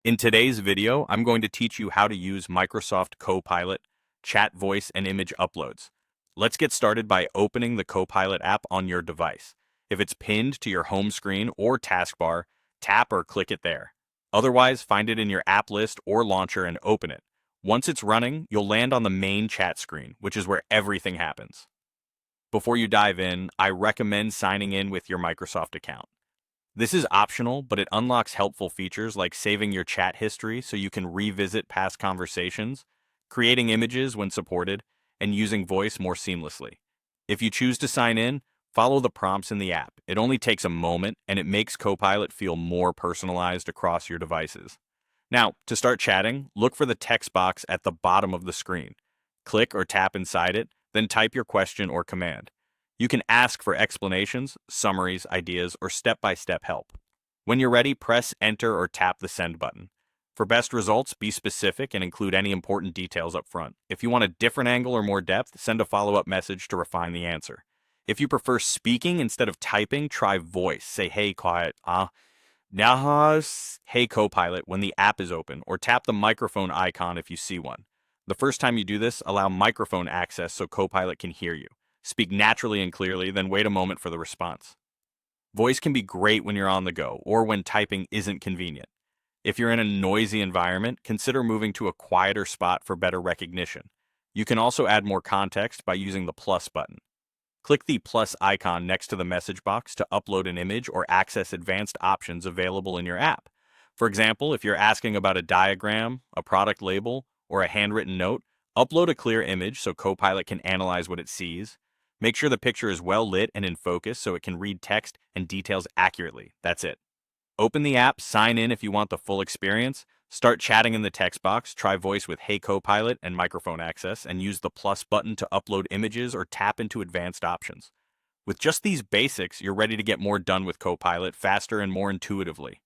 In today's video, I'm going to teach you how to use Microsoft Copilot, chat voice, and image uploads. Let's get started by opening the Copilot app on your device. If it's pinned to your home screen or taskbar, tap or click it there. Otherwise, find it in your app list or launcher and open it. Once it's running, you'll land on the main chat screen, which is where everything happens. Before you dive in, I recommend signing in with your Microsoft account. This is optional, but it unlocks helpful features like saving your chat history so you can revisit past conversations, creating images when supported, and using voice more seamlessly. If you choose to sign in, follow the prompts in the app. It only takes a moment, and it makes Copilot feel more personalized across your devices. Now, to start chatting, look for the text box at the bottom of the screen. Click or tap inside it, then type your question or command. You can ask for explanations, summaries, ideas, or step-by-step help. When you're ready, press Enter or tap the Send button. For best results, be specific and include any important details up front. If you want a different angle or more depth, send a follow-up message to refine the answer. If you prefer speaking instead of typing, try voice. Say, "Hey, quiet, hey, Copilot," when the app is open, or tap the microphone icon if you see one. The first time you do this, allow microphone access so Copilot can hear you. Speak naturally and clearly, then wait a moment for the response. Voice can be great when you're on the go or when typing isn't convenient. If you're in a noisy environment, consider moving to a quieter spot for better recognition. You can also add more context by using the plus button. Click the plus icon next to the message box to upload an image or access advanced options available in your app. For example, if you're asking about a diagram, a product label, or a handwritten note, upload a clear image so Copilot can analyze what it sees. Make sure the picture is well lit and in focus so it can read text and details accurately. That's it. Open the app, sign in if you want the full experience, start chatting in the text box, try voice with Hey Copilot and microphone access, and use the plus button to upload images or tap into advanced options. With just these basics, you're ready to get more done with Copilot faster and more intuitively.